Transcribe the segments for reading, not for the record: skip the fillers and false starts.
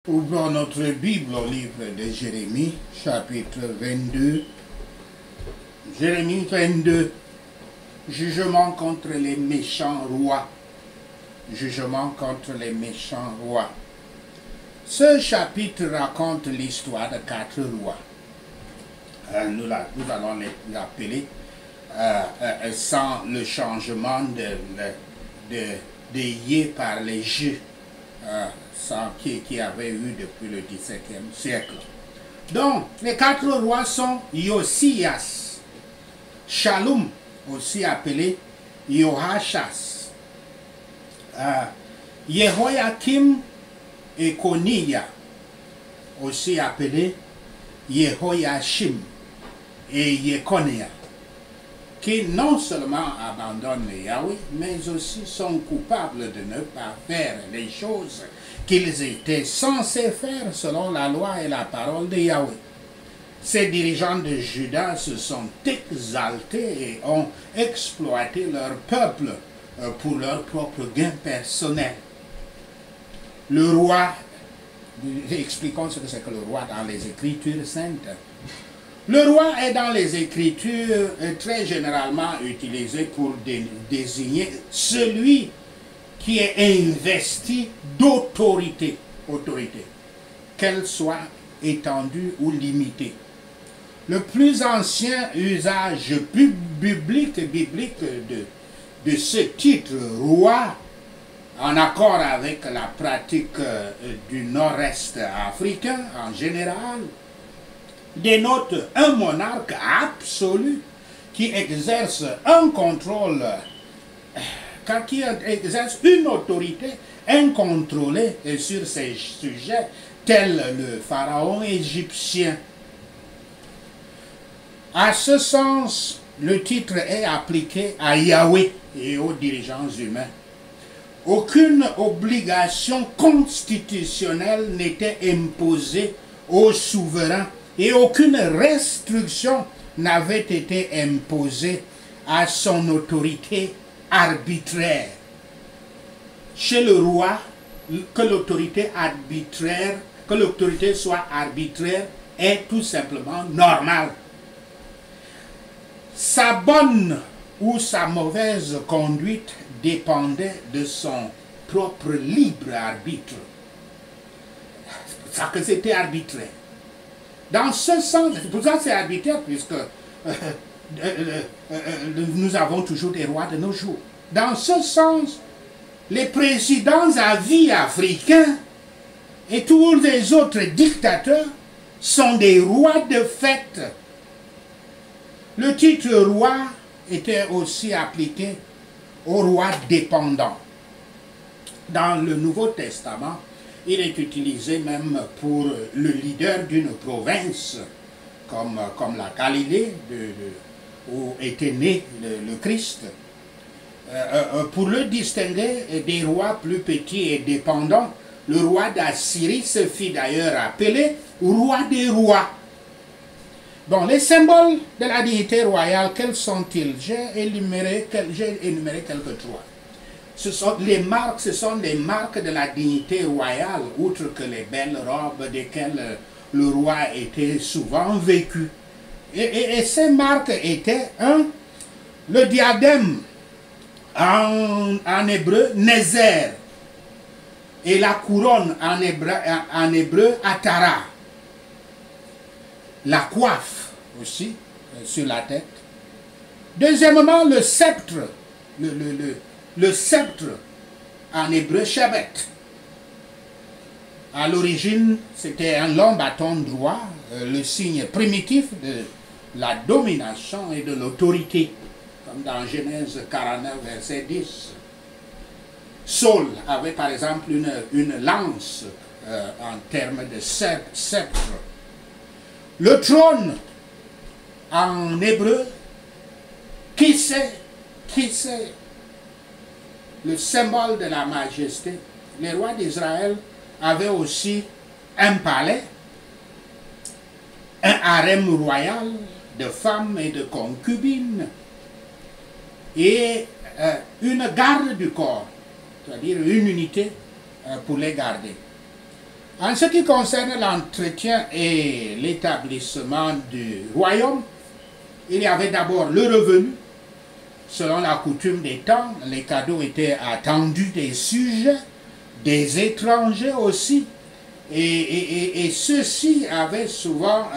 Ouvrons notre Bible au livre de Jérémie, chapitre 22. Jérémie 22, jugement contre les méchants rois. Jugement contre les méchants rois. Ce chapitre raconte l'histoire de 4 rois. Nous allons les appeler sans le changement de yé par les jeux. Qui avait eu depuis le XVIIe siècle. Donc, les 4 rois sont Josias, Shallum, aussi appelé Jehoachaz, Jehoiakim et Coniah, aussi appelé Jehoiachim et Jeconiah, qui non seulement abandonnent Yahweh, mais aussi sont coupables de ne pas faire les choses qu'ils étaient censés faire selon la loi et la parole de Yahweh. Ces dirigeants de Juda se sont exaltés et ont exploité leur peuple pour leur propre gain personnel. Le roi, expliquons ce que c'est que le roi dans les Écritures saintes. Le roi est dans les Écritures très généralement utilisé pour désigner celui qui est investi d'autorité, qu'elle soit étendue ou limitée. Le plus ancien usage biblique de ce titre roi, en accord avec la pratique du nord-est africain en général, dénote un monarque absolu qui exerce un contrôle, qui exerce une autorité incontrôlée sur ses sujets, tel le pharaon égyptien. À ce sens, le titre est appliqué à Yahweh et aux dirigeants humains. Aucune obligation constitutionnelle n'était imposée aux souverains et aucune restriction n'avait été imposée à son autorité arbitraire. Chez le roi, que l'autorité soit arbitraire est tout simplement normal. Sa bonne ou sa mauvaise conduite dépendait de son propre libre arbitre. Ça que c'était arbitraire. Dans ce sens, pour ça c'est arbitraire, puisque nous avons toujours des rois de nos jours. Dans ce sens, les présidents à vie africains et tous les autres dictateurs sont des rois de fait. Le titre roi était aussi appliqué aux rois dépendants. Dans le Nouveau Testament, il est utilisé même pour le leader d'une province, comme la Galilée, où était né le Christ. Pour le distinguer des rois plus petits et dépendants, le roi d'Assyrie se fit d'ailleurs appeler roi des rois. Bon, les symboles de la dignité royale, quels sont-ils? J'ai énuméré quelques trois. Ce sont les marques de la dignité royale, outre que les belles robes desquelles le roi était souvent vêtu. Et ces marques étaient le diadème, en hébreu, Nézer, et la couronne en hébreu, Atara. La coiffe aussi sur la tête. Deuxièmement, le sceptre, le sceptre en hébreu, Shebet. À l'origine, c'était un long bâton droit, le signe primitif de la domination et de l'autorité, comme dans Genèse 49, verset 10. Saul avait par exemple une lance en termes de sceptre. Le trône en hébreu, Kissé, le symbole de la majesté. Les rois d'Israël avaient aussi un palais, un harem royal de femmes et de concubines et une garde du corps, c'est-à-dire une unité pour les garder. En ce qui concerne l'entretien et l'établissement du royaume, il y avait d'abord le revenu. Selon la coutume des temps, les cadeaux étaient attendus des sujets, des étrangers aussi. Et ceux-ci avaient souvent,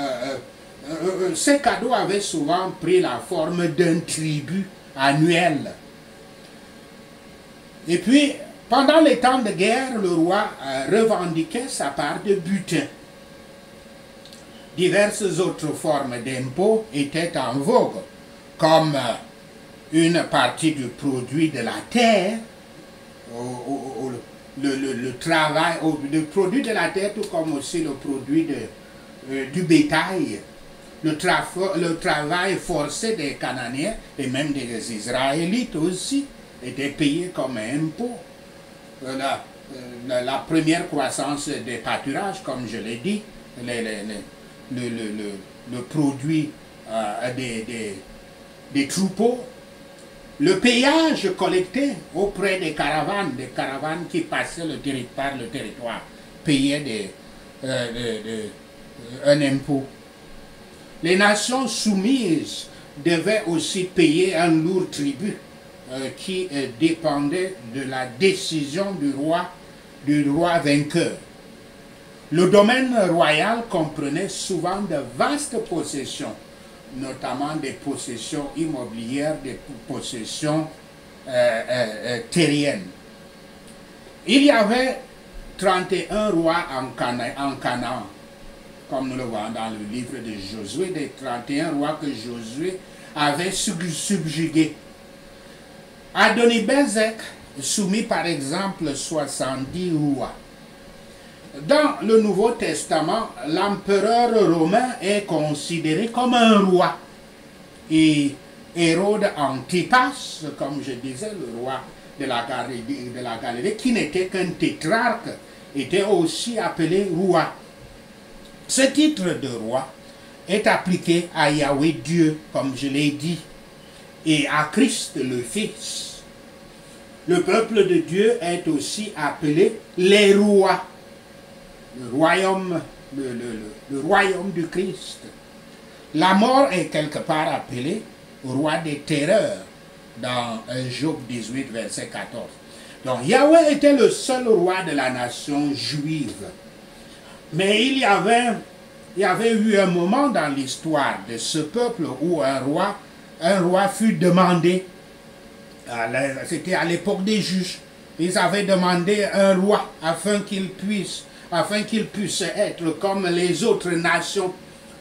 ces cadeaux avaient souvent pris la forme d'un tribut annuel. Et puis, pendant les temps de guerre, le roi revendiquait sa part de butin. Diverses autres formes d'impôts étaient en vogue, comme une partie du produit de la terre, le travail, le produit de la terre, tout comme aussi le produit du bétail, le travail forcé des Cananéens et même des Israélites aussi était payé comme un impôt. La première croissance des pâturages, comme je l'ai dit, le produit des troupeaux, le péage collecté auprès des caravanes qui passaient par le territoire, payaient un impôt. Les nations soumises devaient aussi payer un lourd tribut qui dépendait de la décision du roi vainqueur. Le domaine royal comprenait souvent de vastes possessions, notamment des possessions immobilières, des possessions terriennes. Il y avait 31 rois en Canaan, comme nous le voyons dans le livre de Josué, des 31 rois que Josué avait subjugués. Adoni-Bézek soumit par exemple 70 rois. Dans le Nouveau Testament, l'empereur romain est considéré comme un roi. Et Hérode Antipas, comme je disais, le roi de la Galilée, qui n'était qu'un tétrarque, était aussi appelé roi. Ce titre de roi est appliqué à Yahweh Dieu, comme je l'ai dit, et à Christ le Fils. Le peuple de Dieu est aussi appelé les rois. Le royaume du Christ. La mort est quelque part appelée roi des terreurs dans Job 18, verset 14. Donc Yahweh était le seul roi de la nation juive. Mais il y avait eu un moment dans l'histoire de ce peuple où un roi fut demandé. C'était à l'époque des juges. Ils avaient demandé un roi afin qu'il puisse être comme les autres nations,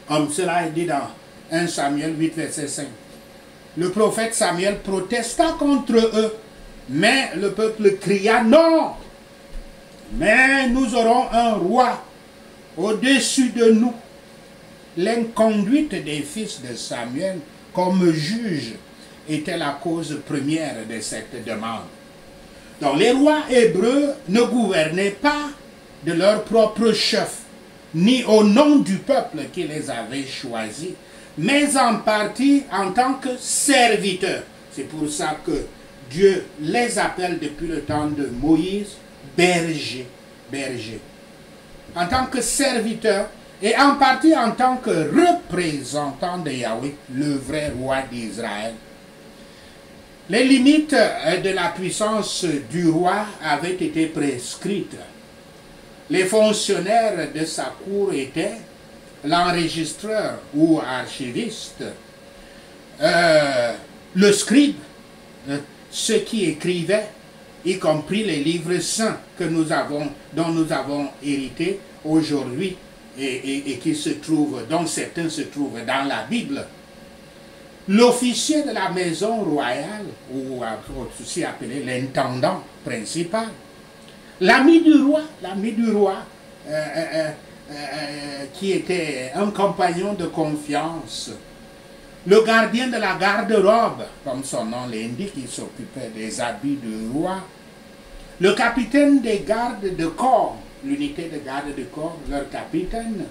comme cela est dit dans 1 Samuel 8, verset 5. Le prophète Samuel protesta contre eux, mais le peuple cria non. Mais nous aurons un roi au-dessus de nous. L'inconduite des fils de Samuel comme juge était la cause première de cette demande. Donc les rois hébreux ne gouvernaient pas de leur propre chef, ni au nom du peuple qui les avait choisis, mais en partie en tant que serviteurs. C'est pour ça que Dieu les appelle depuis le temps de Moïse bergers. En tant que serviteurs et en partie en tant que représentants de Yahweh, le vrai roi d'Israël. Les limites de la puissance du roi avaient été prescrites. Les fonctionnaires de sa cour étaient l'enregistreur ou archiviste, le scribe, ceux qui écrivaient, y compris les livres saints dont nous avons hérité aujourd'hui et qui se trouvent, dont certains se trouvent dans la Bible. L'officier de la maison royale, ou aussi appelé l'intendant principal, l'ami du roi, qui était un compagnon de confiance, le gardien de la garde-robe, comme son nom l'indique, il s'occupait des habits du roi, le capitaine des gardes de corps, l'unité de garde de corps, leur capitaine,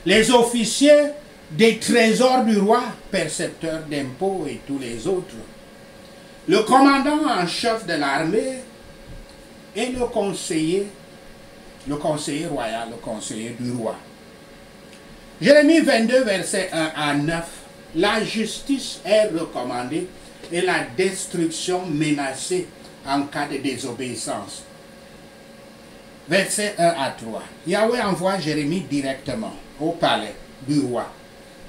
les officiers des trésors du roi, percepteurs d'impôts et tous les autres, le commandant en chef de l'armée et le conseiller le conseiller royal, le conseiller du roi. Jérémie 22, verset 1 à 9, la justice est recommandée et la destruction menacée en cas de désobéissance. Verset 1 à 3. Yahweh envoie Jérémie directement au palais du roi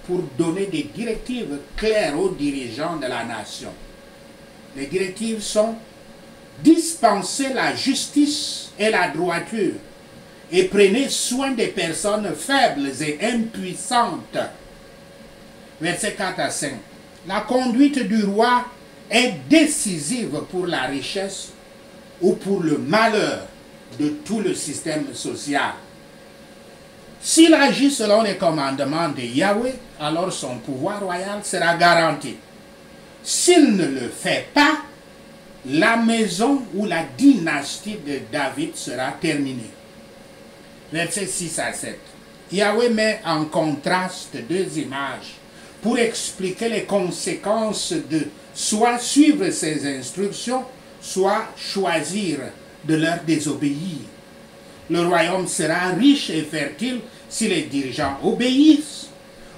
pour donner des directives claires aux dirigeants de la nation. Les directives sont: dispensez la justice et la droiture et prenez soin des personnes faibles et impuissantes. Verset 4 à 5. La conduite du roi est décisive pour la richesse ou pour le malheur de tout le système social. S'il agit selon les commandements de Yahweh, alors son pouvoir royal sera garanti. S'il ne le fait pas, la maison ou la dynastie de David sera terminée. Versets 6 à 7. Yahweh met en contraste deux images pour expliquer les conséquences de soit suivre ses instructions, soit choisir de leur désobéir. Le royaume sera riche et fertile si les dirigeants obéissent,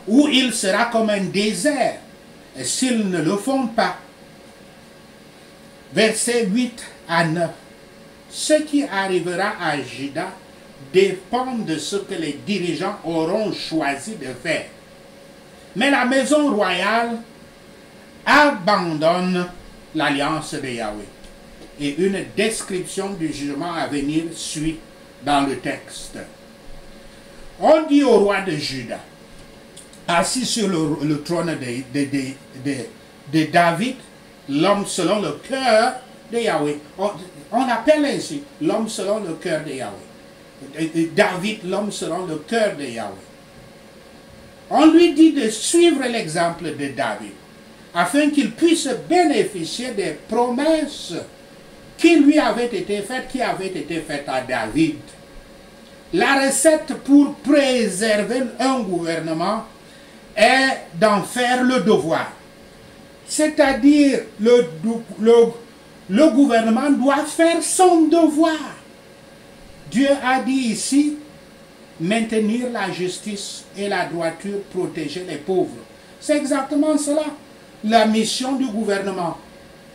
ou il sera comme un désert s'ils ne le font pas. Versets 8 à 9. Ce qui arrivera à Juda dépend de ce que les dirigeants auront choisi de faire. Mais la maison royale abandonne l'alliance de Yahweh. Et une description du jugement à venir suit dans le texte. On dit au roi de Juda, assis sur le trône de David, l'homme selon le cœur de Yahweh. On appelle ainsi l'homme selon le cœur de Yahweh. David, l'homme selon le cœur de Yahweh. On lui dit de suivre l'exemple de David, afin qu'il puisse bénéficier des promesses qui lui avaient été faites à David. La recette pour préserver un gouvernement est d'en faire le devoir. C'est-à-dire, le gouvernement doit faire son devoir. Dieu a dit ici, maintenir la justice et la droiture, protéger les pauvres. C'est exactement cela, la mission du gouvernement.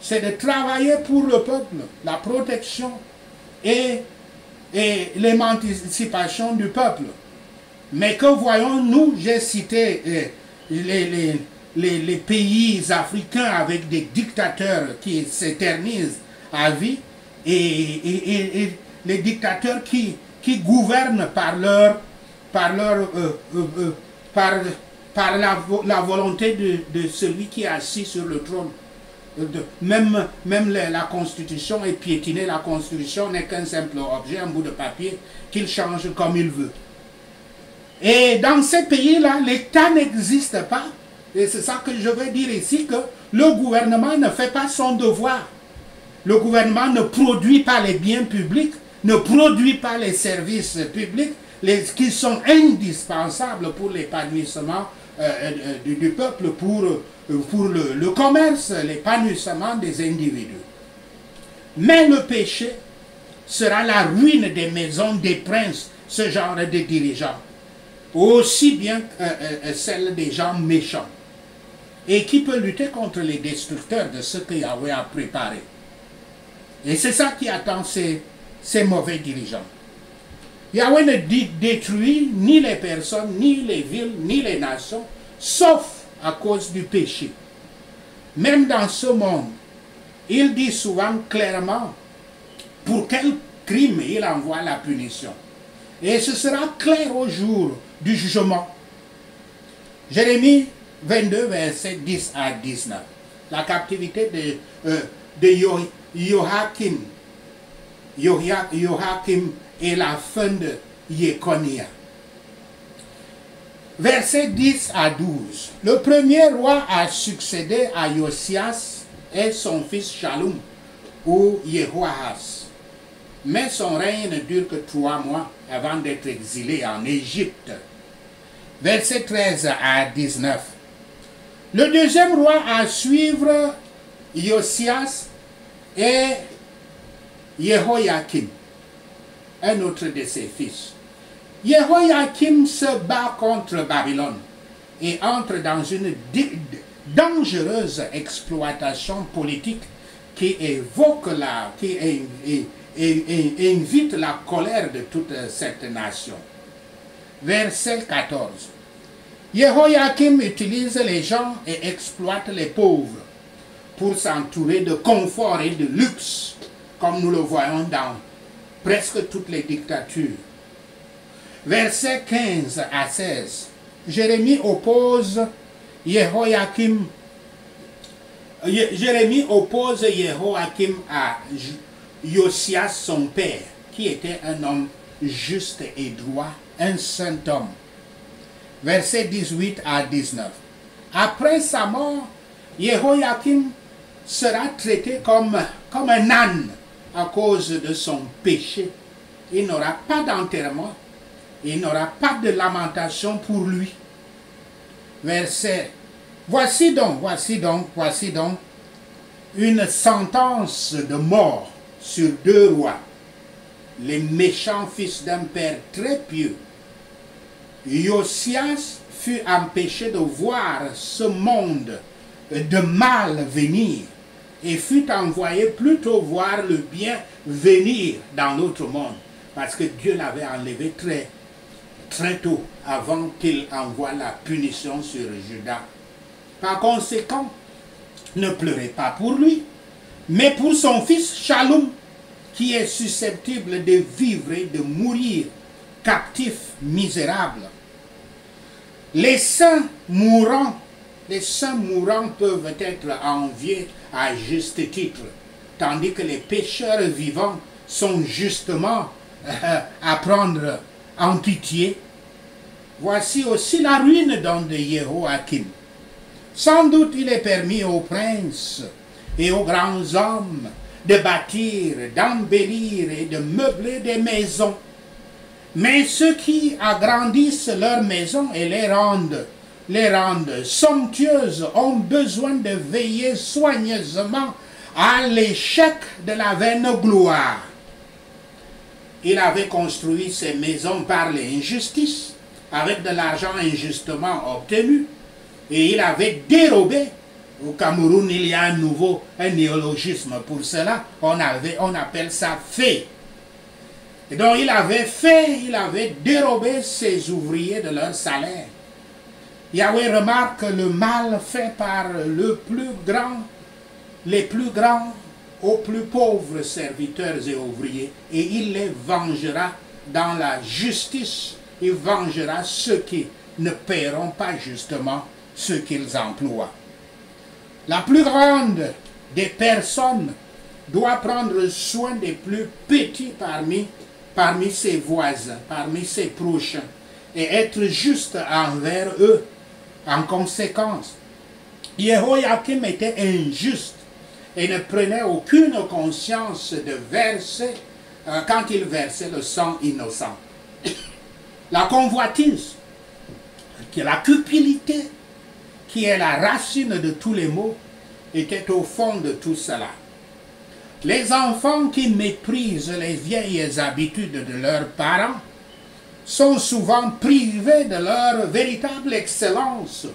C'est de travailler pour le peuple, la protection et l'émancipation du peuple. Mais que voyons-nous? J'ai cité les pays africains avec des dictateurs qui s'éternisent à vie et les dictateurs qui gouvernent par la volonté de celui qui est assis sur le trône. Même la Constitution est piétinée. La Constitution n'est qu'un simple objet, un bout de papier qu'il change comme il veut. Et dans ces pays-là, l'État n'existe pas. Et c'est ça que je veux dire ici, que le gouvernement ne fait pas son devoir. Le gouvernement ne produit pas les biens publics, ne produit pas les services publics qui sont indispensables pour l'épanouissement du peuple, pour le commerce, l'épanouissement des individus. Mais le péché sera la ruine des maisons des princes, ce genre de dirigeants, aussi bien que celle des gens méchants. Et qui peut lutter contre les destructeurs de ce que Yahweh a préparé. Et c'est ça qui attend ces mauvais dirigeants. Yahweh ne détruit ni les personnes, ni les villes, ni les nations, sauf à cause du péché. Même dans ce monde, il dit souvent clairement pour quel crime il envoie la punition. Et ce sera clair au jour du jugement. Jérémie 22, versets 10 à 19. La captivité de Joachim et la fin de Yekonia. Versets 10 à 12. Le premier roi a succédé à Josias et son fils Shallum ou Jehoahaz. Mais son règne ne dure que 3 mois avant d'être exilé en Égypte. Versets 13 à 19. Le deuxième roi à suivre Josias et Jehoiakim. un autre de ses fils. Jehoiakim se bat contre Babylone et entre dans une dangereuse exploitation politique qui invite la colère de toute cette nation. Verset 14. Jehoiakim utilise les gens et exploite les pauvres pour s'entourer de confort et de luxe, comme nous le voyons dans presque toutes les dictatures. Versets 15 à 16. Jérémie oppose Jehoiakim à Josias son père, qui était un homme juste et droit, un saint homme. Versets 18 à 19. Après sa mort, Jehoiakim sera traité comme un âne à cause de son péché. Il n'aura pas d'enterrement, il n'aura pas de lamentation pour lui. Verset. Voici donc une sentence de mort sur 2 rois, les méchants fils d'un père très pieux. Josias fut empêché de voir ce monde de mal venir et fut envoyé plutôt voir le bien venir dans l'autre monde, parce que Dieu l'avait enlevé très tôt avant qu'il envoie la punition sur Juda. Par conséquent, ne pleurez pas pour lui, mais pour son fils Shallum, qui est susceptible de vivre et de mourir captif, misérable. Les saints mourants peuvent être enviés à juste titre, tandis que les pécheurs vivants sont justement à prendre en pitié. Voici aussi la ruine de Jehoiakim. Sans doute il est permis aux princes et aux grands hommes de bâtir, d'embellir et de meubler des maisons. Mais ceux qui agrandissent leurs maisons et les rendent somptueuses ont besoin de veiller soigneusement à l'échec de la vaine gloire. Il avait construit ces maisons par l'injustice, avec de l'argent injustement obtenu, et il avait dérobé. Au Cameroun, il y a un néologisme pour cela, on appelle ça fait. Et donc il avait dérobé ses ouvriers de leur salaire. Yahweh remarque le mal fait par les plus grands aux plus pauvres serviteurs et ouvriers, et il les vengera dans la justice. Il vengera ceux qui ne paieront pas justement ce qu'ils emploient. La plus grande des personnes doit prendre soin des plus petits parmi ses voisins, parmi ses prochains, et être juste envers eux. En conséquence, Jehoiakim était injuste et ne prenait aucune conscience de verser quand il versait le sang innocent. La convoitise, qui est la cupidité, qui est la racine de tous les maux, était au fond de tout cela. Les enfants qui méprisent les vieilles habitudes de leurs parents sont souvent privés de leur véritable excellence.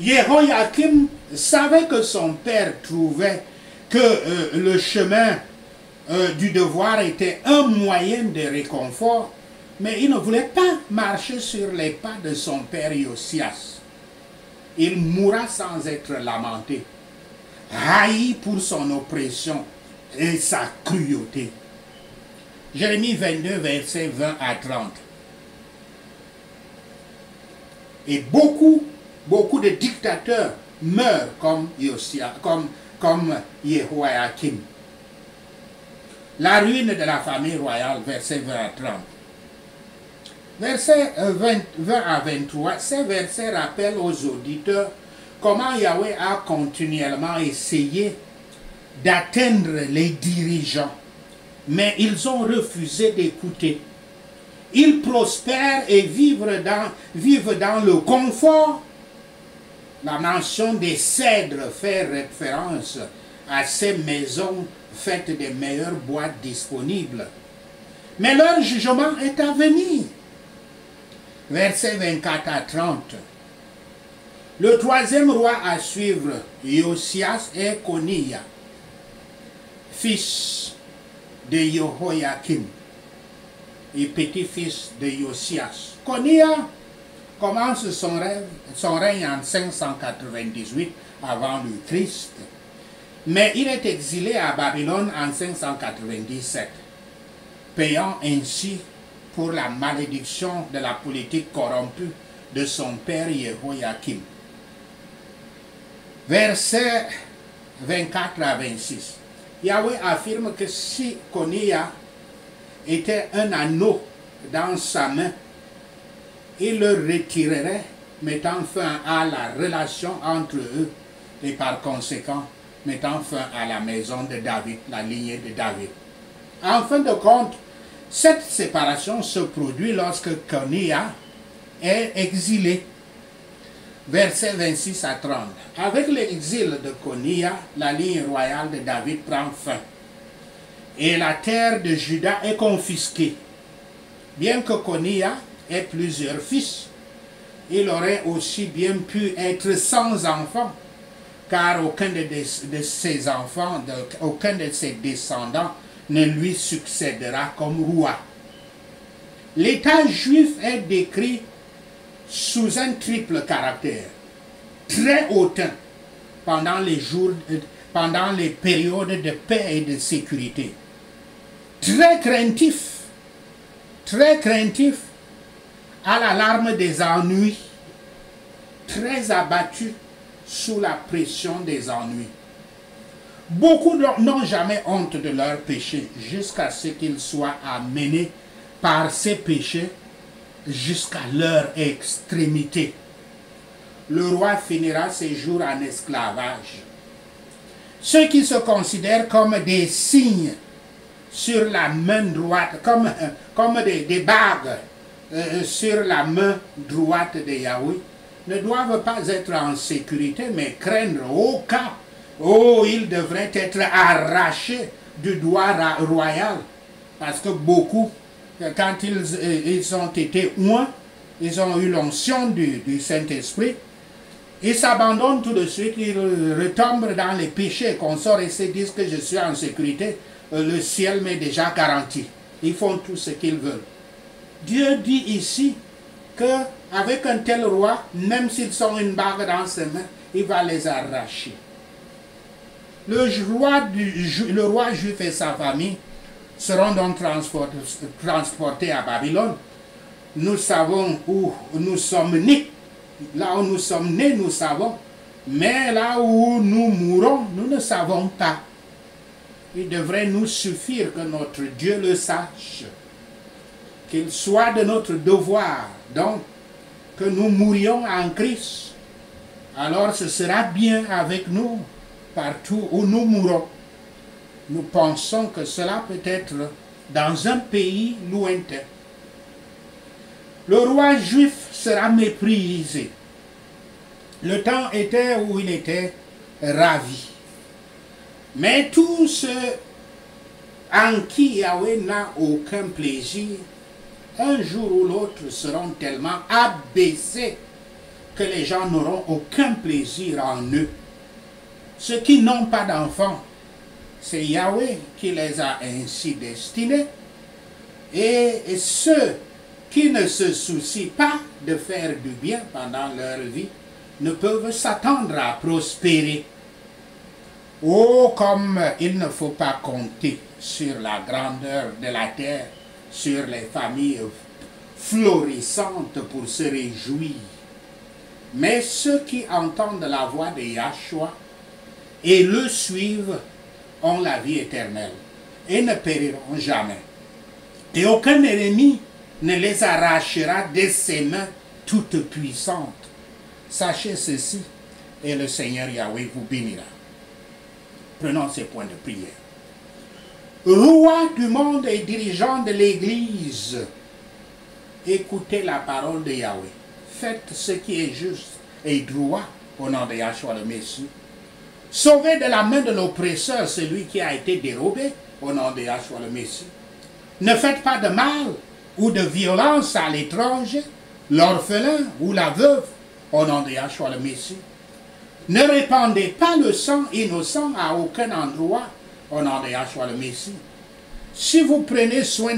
Jehoiakim savait que son père trouvait que le chemin du devoir était un moyen de réconfort, mais il ne voulait pas marcher sur les pas de son père Josias. Il mourra sans être lamenté, haï pour son oppression et sa cruauté. Jérémie 22, versets 20 à 30. Et beaucoup de dictateurs meurent comme Jehoiakim. La ruine de la famille royale, versets 20 à 30. Versets 20 à 23, ces versets rappellent aux auditeurs comment Yahweh a continuellement essayé d'atteindre les dirigeants, mais ils ont refusé d'écouter. Ils prospèrent et vivent dans le confort. La mention des cèdres fait référence à ces maisons faites des meilleurs bois disponibles. Mais leur jugement est à venir. Versets 24 à 30. Le troisième roi à suivre, Josias, est Konia, fils de Jehoiakim et petit-fils de Josias. Konia commence son règne en 598 avant le Christ, mais il est exilé à Babylone en 597, payant ainsi pour la malédiction de la politique corrompue de son père Jehoiakim. Versets 24 à 26. Yahweh affirme que si Konia était un anneau dans sa main, il le retirerait, mettant fin à la relation entre eux et par conséquent mettant fin à la maison de David, la lignée de David. En fin de compte, cette séparation se produit lorsque Konia est exilé. Versets 26 à 30. Avec l'exil de Konia, la ligne royale de David prend fin et la terre de Juda est confisquée. Bien que Konia ait plusieurs fils, il aurait aussi bien pu être sans enfants, car aucun de ses enfants, aucun de ses descendants ne lui succédera comme roi. L'État juif est décrit sous un triple caractère: très hautain pendant les périodes de paix et de sécurité, très craintif à l'alarme des ennuis, très abattu sous la pression des ennuis. Beaucoup n'ont jamais honte de leurs péchés jusqu'à ce qu'ils soient amenés par ces péchés jusqu'à leur extrémité. Le roi finira ses jours en esclavage. Ceux qui se considèrent comme des signes sur la main droite, comme des bagues sur la main droite de Yahweh, ne doivent pas être en sécurité, mais craindre au cas où ils devraient être arrachés du doigt royal. Parce que beaucoup, quand ils ont été oints, ils ont eu l'onction du Saint-Esprit, ils s'abandonnent tout de suite, ils retombent dans les péchés, consorts et se disent que je suis en sécurité, le ciel m'est déjà garanti. Ils font tout ce qu'ils veulent. Dieu dit ici qu'avec un tel roi, même s'ils ont une bague dans ses mains, il va les arracher. Le roi juif et sa famille seront donc transportés à Babylone. Nous savons où nous sommes nés. Là où nous sommes nés, nous savons. Mais là où nous mourrons, nous ne savons pas. Il devrait nous suffire que notre Dieu le sache. Qu'il soit de notre devoir, donc, que nous mourions en Christ. Alors ce sera bien avec nous, partout où nous mourrons. Nous pensons que cela peut être dans un pays lointain. Le roi juif sera méprisé. Le temps était où il était ravi. Mais tous ceux en qui Yahweh n'a aucun plaisir, un jour ou l'autre seront tellement abaissés que les gens n'auront aucun plaisir en eux. Ceux qui n'ont pas d'enfants, c'est Yahweh qui les a ainsi destinés. Et ceux qui ne se soucient pas de faire du bien pendant leur vie ne peuvent s'attendre à prospérer. Oh, comme il ne faut pas compter sur la grandeur de la terre, sur les familles florissantes pour se réjouir. Mais ceux qui entendent la voix de Yahshua et le suivent ont la vie éternelle et ne périront jamais. Et aucun ennemi ne les arrachera de ses mains toutes puissantes. Sachez ceci, et le Seigneur Yahweh vous bénira. Prenons ces points de prière. Roi du monde et dirigeant de l'Église, écoutez la parole de Yahweh. Faites ce qui est juste et droit au nom de Yahshua le Messie. Sauvez de la main de l'oppresseur celui qui a été dérobé au nom de Yahshua le Messie. Ne faites pas de mal ou de violence à l'étranger, l'orphelin ou la veuve, au nom de Yahshua le Messie. Ne répandez pas le sang innocent à aucun endroit, au nom de Yahshua le Messie. Si vous prenez soin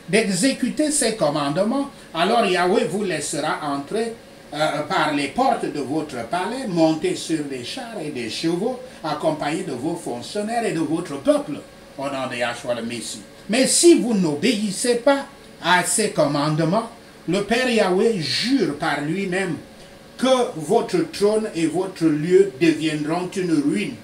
d'exécuter ces commandements, alors Yahweh vous laissera entrer par les portes de votre palais, monter sur des chars et des chevaux, accompagnés de vos fonctionnaires et de votre peuple, au nom de Yahshua le Messie. Mais si vous n'obéissez pas à ces commandements, le Père Yahweh jure par lui-même que votre trône et votre lieu deviendront une ruine